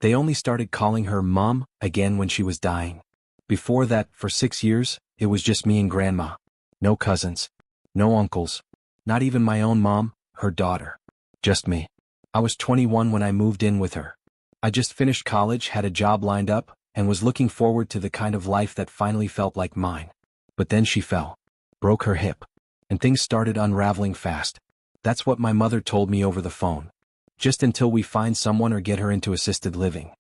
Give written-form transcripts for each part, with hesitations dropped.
They only started calling her Mom again when she was dying. Before that, for 6 years, it was just me and Grandma. No cousins. No uncles. Not even my own mom, her daughter. Just me. I was 21 when I moved in with her. I just finished college, had a job lined up, and was looking forward to the kind of life that finally felt like mine. But then she fell. Broke her hip. And things started unraveling fast. That's what my mother told me over the phone. Just until we find someone or get her into assisted living.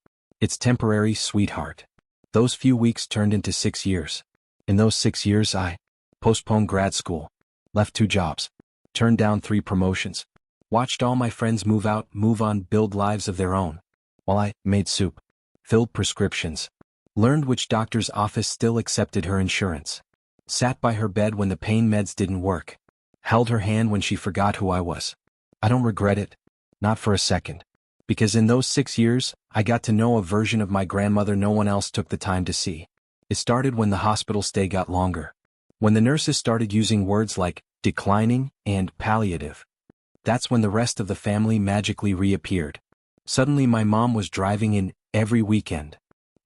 It's temporary, sweetheart. Those few weeks turned into 6 years. In those 6 years I postponed grad school, left 2 jobs, turned down 3 promotions, watched all my friends move out, move on, build lives of their own, while I made soup, filled prescriptions, learned which doctor's office still accepted her insurance, sat by her bed when the pain meds didn't work, held her hand when she forgot who I was. I don't regret it, not for a second. Because in those 6 years, I got to know a version of my grandmother no one else took the time to see. It started when the hospital stay got longer. When the nurses started using words like declining and palliative. That's when the rest of the family magically reappeared. Suddenly my mom was driving in every weekend.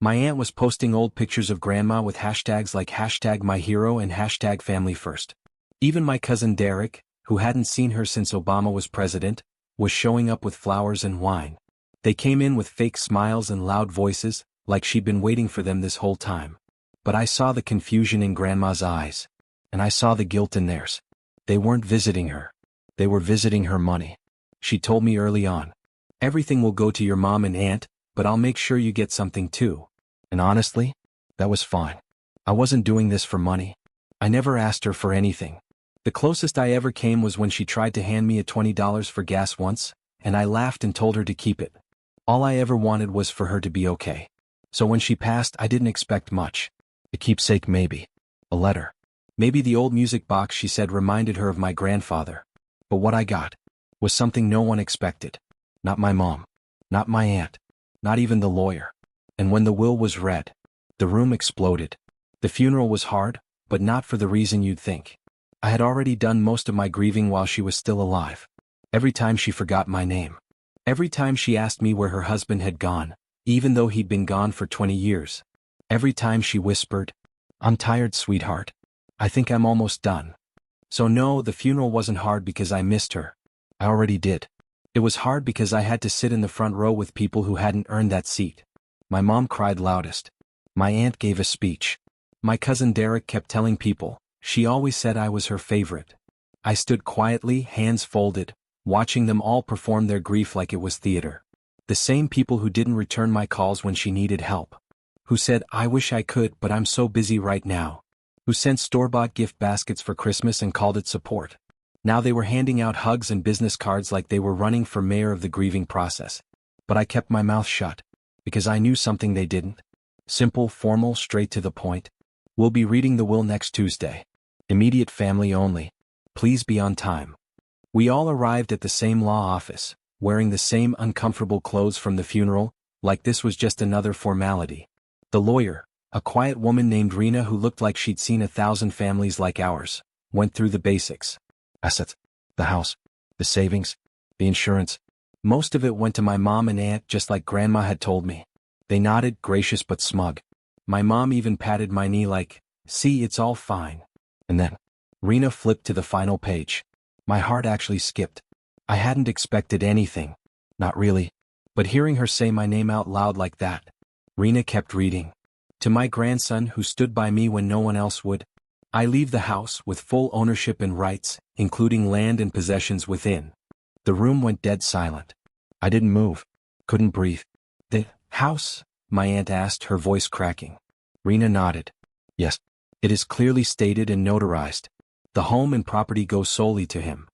My aunt was posting old pictures of Grandma with hashtags like #myhero and #familyfirst. Even my cousin Derek, who hadn't seen her since Obama was president, was showing up with flowers and wine. They came in with fake smiles and loud voices, like she'd been waiting for them this whole time. But I saw the confusion in Grandma's eyes. And I saw the guilt in theirs. They weren't visiting her. They were visiting her money. She told me early on, "Everything will go to your mom and aunt, but I'll make sure you get something too." And honestly, that was fine. I wasn't doing this for money. I never asked her for anything. The closest I ever came was when she tried to hand me a $20 for gas once, and I laughed and told her to keep it. All I ever wanted was for her to be okay. So when she passed, I didn't expect much. A keepsake maybe. A letter. Maybe the old music box she said reminded her of my grandfather. But what I got was something no one expected. Not my mom. Not my aunt. Not even the lawyer. And when the will was read, the room exploded. The funeral was hard, but not for the reason you'd think. I had already done most of my grieving while she was still alive. Every time she forgot my name. Every time she asked me where her husband had gone, even though he'd been gone for 20 years. Every time she whispered, "I'm tired, sweetheart. I think I'm almost done." So no, the funeral wasn't hard because I missed her. I already did. It was hard because I had to sit in the front row with people who hadn't earned that seat. My mom cried loudest. My aunt gave a speech. My cousin Derek kept telling people, she always said I was her favorite. I stood quietly, hands folded, watching them all perform their grief like it was theater. The same people who didn't return my calls when she needed help. Who said, "I wish I could, but I'm so busy right now." Who sent store-bought gift baskets for Christmas and called it support. Now they were handing out hugs and business cards like they were running for mayor of the grieving process. But I kept my mouth shut. Because I knew something they didn't. Simple, formal, straight to the point. "We'll be reading the will next Tuesday. Immediate family only. Please be on time." We all arrived at the same law office, wearing the same uncomfortable clothes from the funeral, like this was just another formality. The lawyer, a quiet woman named Rena who looked like she'd seen 1,000 families like ours, went through the basics. Assets, the house, the savings, the insurance. Most of it went to my mom and aunt just like Grandma had told me. They nodded, gracious but smug. My mom even patted my knee like, "See, it's all fine." And then, Rena flipped to the final page. My heart actually skipped. I hadn't expected anything. Not really. But hearing her say my name out loud like that. Rena kept reading. "To my grandson who stood by me when no one else would. I leave the house with full ownership and rights, including land and possessions within." The room went dead silent. I didn't move. Couldn't breathe. "The house?" my aunt asked, her voice cracking. Rena nodded. "Yes. It is clearly stated and notarized. The home and property go solely to him.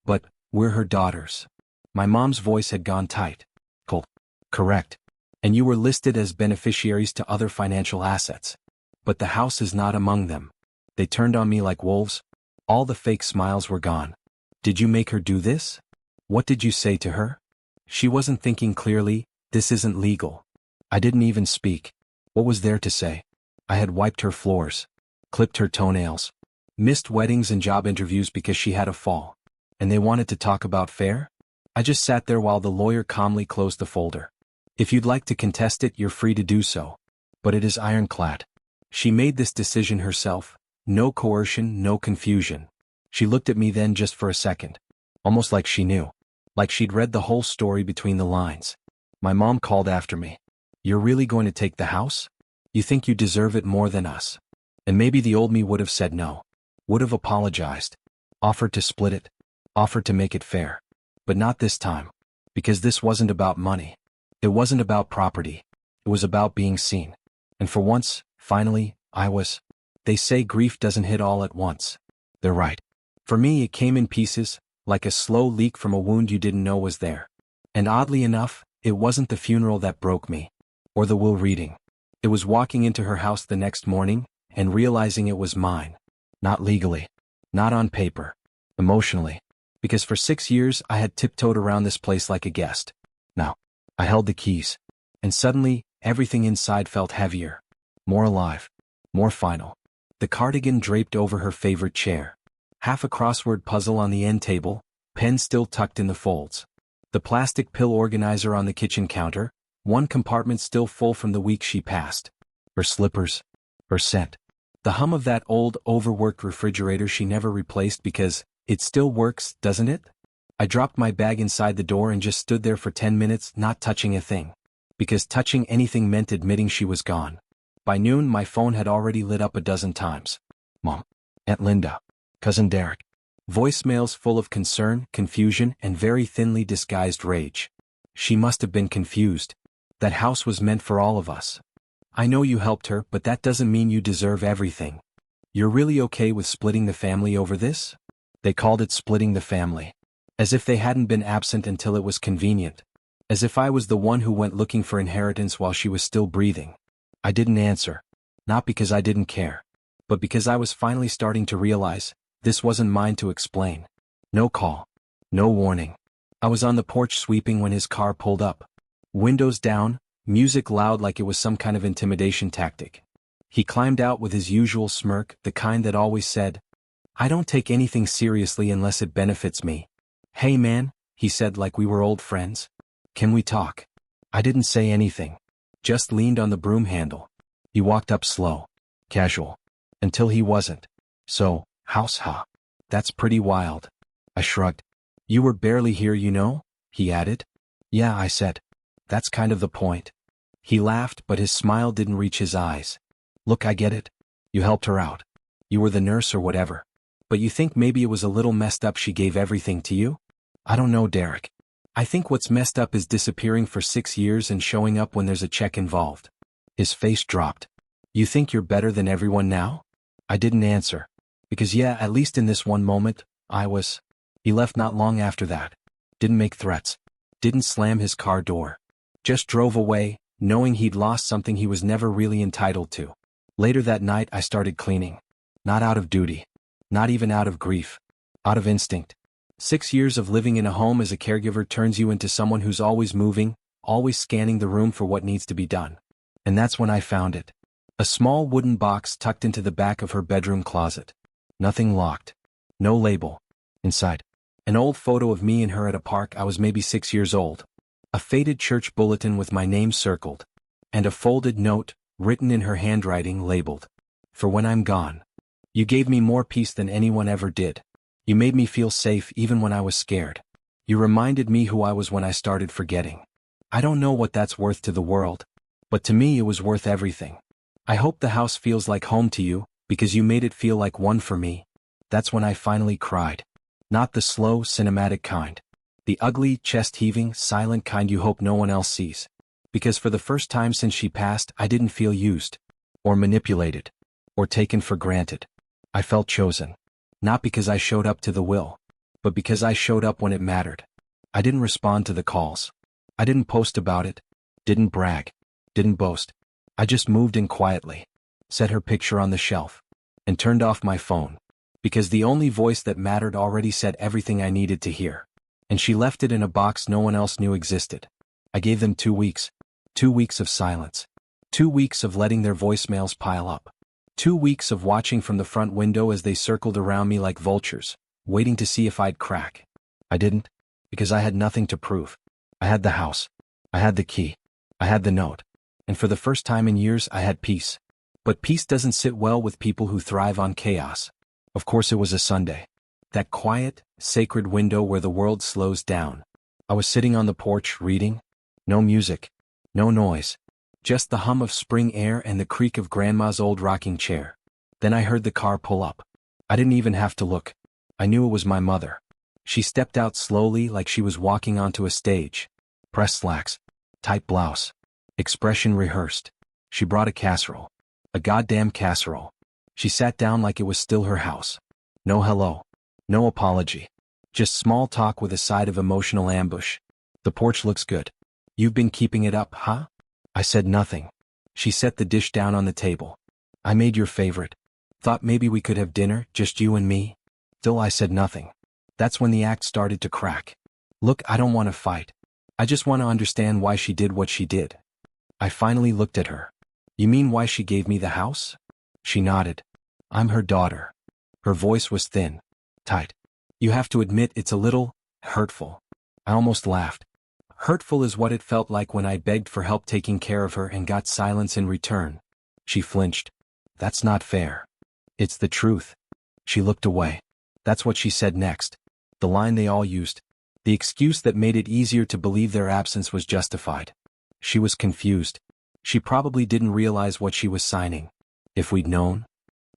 But, we're her daughters." My mom's voice had gone tight. "Cool. Correct. And you were listed as beneficiaries to other financial assets. But the house is not among them." They turned on me like wolves. All the fake smiles were gone. "Did you make her do this? What did you say to her?" She wasn't thinking clearly. This isn't legal. I didn't even speak. What was there to say? I had wiped her floors. Clipped her toenails. Missed weddings and job interviews because she had a fall. And they wanted to talk about fair? I just sat there while the lawyer calmly closed the folder. If you'd like to contest it, you're free to do so. But it is ironclad. She made this decision herself. No coercion, no confusion. She looked at me then just for a second. Almost like she knew. Like she'd read the whole story between the lines. My mom called after me. You're really going to take the house? You think you deserve it more than us? And maybe the old me would have said no. Would have apologized. Offered to split it. Offered to make it fair. But not this time. Because this wasn't about money. It wasn't about property. It was about being seen. And for once, finally, I was. They say grief doesn't hit all at once. They're right. For me, it came in pieces, like a slow leak from a wound you didn't know was there. And oddly enough, it wasn't the funeral that broke me. Or the will reading. It was walking into her house the next morning, and realizing it was mine. Not legally. Not on paper. Emotionally. Because for 6 years I had tiptoed around this place like a guest. Now, I held the keys. And suddenly, everything inside felt heavier. More alive. More final. The cardigan draped over her favorite chair. Half a crossword puzzle on the end table, pen still tucked in the folds. The plastic pill organizer on the kitchen counter, one compartment still full from the week she passed. Her slippers. Her scent. The hum of that old, overworked refrigerator she never replaced because it still works, doesn't it? I dropped my bag inside the door and just stood there for 10 minutes, not touching a thing. Because touching anything meant admitting she was gone. By noon, my phone had already lit up a dozen times. Mom. Aunt Linda. Cousin Derek. Voicemails full of concern, confusion, and very thinly disguised rage. She must have been confused. That house was meant for all of us. I know you helped her, but that doesn't mean you deserve everything. You're really okay with splitting the family over this? They called it splitting the family. As if they hadn't been absent until it was convenient. As if I was the one who went looking for inheritance while she was still breathing. I didn't answer. Not because I didn't care. But because I was finally starting to realize, this wasn't mine to explain. No call. No warning. I was on the porch sweeping when his car pulled up. Windows down, music loud like it was some kind of intimidation tactic. He climbed out with his usual smirk, the kind that always said, I don't take anything seriously unless it benefits me. Hey man, he said like we were old friends. Can we talk? I didn't say anything. Just leaned on the broom handle. He walked up slow. Casual. Until he wasn't. So, house ha. That's pretty wild. I shrugged. You were barely here, you know? He added. Yeah, I said. That's kind of the point. He laughed, but his smile didn't reach his eyes. Look, I get it. You helped her out. You were the nurse or whatever. But you think maybe it was a little messed up she gave everything to you? I don't know, Derek. I think what's messed up is disappearing for 6 years and showing up when there's a check involved. His face dropped. You think you're better than everyone now? I didn't answer. Because yeah, at least in this one moment, I was. He left not long after that. Didn't make threats. Didn't slam his car door. Just drove away, knowing he'd lost something he was never really entitled to. Later that night I started cleaning. Not out of duty. Not even out of grief. Out of instinct. 6 years of living in a home as a caregiver turns you into someone who's always moving, always scanning the room for what needs to be done. And that's when I found it. A small wooden box tucked into the back of her bedroom closet. Nothing locked. No label. Inside. An old photo of me and her at a park. I was maybe 6 years old. A faded church bulletin with my name circled. And a folded note, written in her handwriting, labeled. For when I'm gone. You gave me more peace than anyone ever did. You made me feel safe even when I was scared. You reminded me who I was when I started forgetting. I don't know what that's worth to the world. But to me it was worth everything. I hope the house feels like home to you, because you made it feel like one for me. That's when I finally cried. Not the slow, cinematic kind. The ugly, chest-heaving, silent kind you hope no one else sees. Because for the first time since she passed, I didn't feel used. Or manipulated. Or taken for granted. I felt chosen. Not because I showed up to the will. But because I showed up when it mattered. I didn't respond to the calls. I didn't post about it. Didn't brag. Didn't boast. I just moved in quietly. Set her picture on the shelf. And turned off my phone. Because the only voice that mattered already said everything I needed to hear. And she left it in a box no one else knew existed. I gave them 2 weeks. 2 weeks of silence. 2 weeks of letting their voicemails pile up. 2 weeks of watching from the front window as they circled around me like vultures, waiting to see if I'd crack. I didn't. Because I had nothing to prove. I had the house. I had the key. I had the note. And for the first time in years I had peace. But peace doesn't sit well with people who thrive on chaos. Of course it was a Sunday. That quiet, sacred window where the world slows down. I was sitting on the porch reading. No music. No noise. Just the hum of spring air and the creak of Grandma's old rocking chair. Then I heard the car pull up. I didn't even have to look. I knew it was my mother. She stepped out slowly like she was walking onto a stage. Pressed slacks. Tight blouse. Expression rehearsed. She brought a casserole. A goddamn casserole. She sat down like it was still her house. No hello. No apology. Just small talk with a side of emotional ambush. The porch looks good. You've been keeping it up, huh? I said nothing. She set the dish down on the table. I made your favorite. Thought maybe we could have dinner, just you and me. Still I said nothing. That's when the act started to crack. Look, I don't want to fight. I just want to understand why she did what she did. I finally looked at her. You mean why she gave me the house? She nodded. I'm her daughter. Her voice was thin. Tight. You have to admit it's a little hurtful. I almost laughed. Hurtful is what it felt like when I begged for help taking care of her and got silence in return. She flinched. That's not fair. It's the truth. She looked away. That's what she said next. The line they all used. The excuse that made it easier to believe their absence was justified. She was confused. She probably didn't realize what she was signing. If we'd known.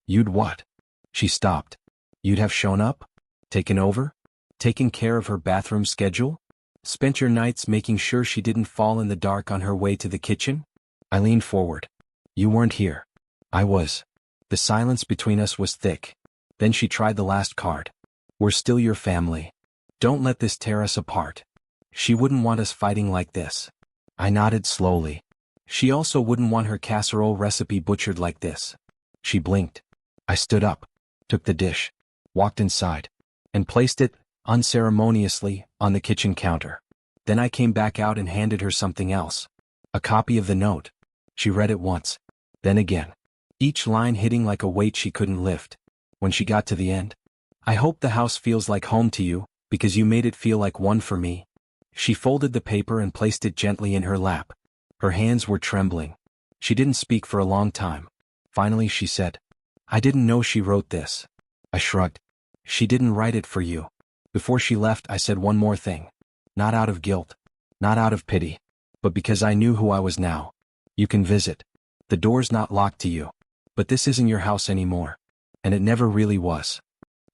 You'd what? She stopped. You'd have shown up? Taken over? Taken care of her bathroom schedule? Spent your nights making sure she didn't fall in the dark on her way to the kitchen? I leaned forward. You weren't here. I was. The silence between us was thick. Then she tried the last card. We're still your family. Don't let this tear us apart. She wouldn't want us fighting like this. I nodded slowly. She also wouldn't want her casserole recipe butchered like this. She blinked. I stood up, took the dish, walked inside, and placed it, unceremoniously, on the kitchen counter. Then I came back out and handed her something else. A copy of the note. She read it once, then again. Each line hitting like a weight she couldn't lift. When she got to the end, I hope the house feels like home to you, because you made it feel like one for me. She folded the paper and placed it gently in her lap. Her hands were trembling. She didn't speak for a long time. Finally she said, I didn't know she wrote this. I shrugged. She didn't write it for you. Before she left I said one more thing. Not out of guilt. Not out of pity. But because I knew who I was now. You can visit. The door's not locked to you. But this isn't your house anymore. And it never really was.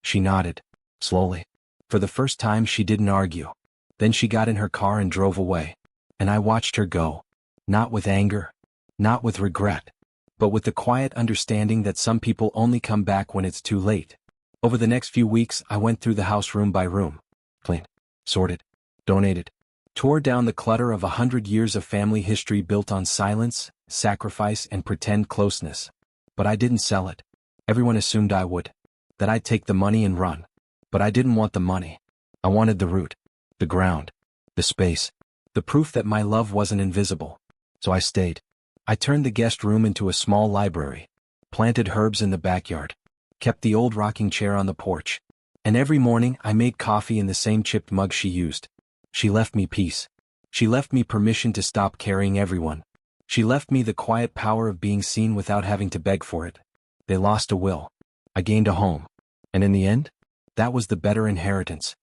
She nodded. Slowly. For the first time she didn't argue. Then she got in her car and drove away. And I watched her go. Not with anger. Not with regret. But with the quiet understanding that some people only come back when it's too late. Over the next few weeks I went through the house room by room. Cleaned. Sorted. Donated. Tore down the clutter of 100 years of family history built on silence, sacrifice, and pretend closeness. But I didn't sell it. Everyone assumed I would. That I'd take the money and run. But I didn't want the money. I wanted the root. The ground. The space. The proof that my love wasn't invisible. So I stayed. I turned the guest room into a small library. Planted herbs in the backyard. Kept the old rocking chair on the porch. And every morning I made coffee in the same chipped mug she used. She left me peace. She left me permission to stop carrying everyone. She left me the quiet power of being seen without having to beg for it. They lost a will. I gained a home. And in the end, that was the better inheritance.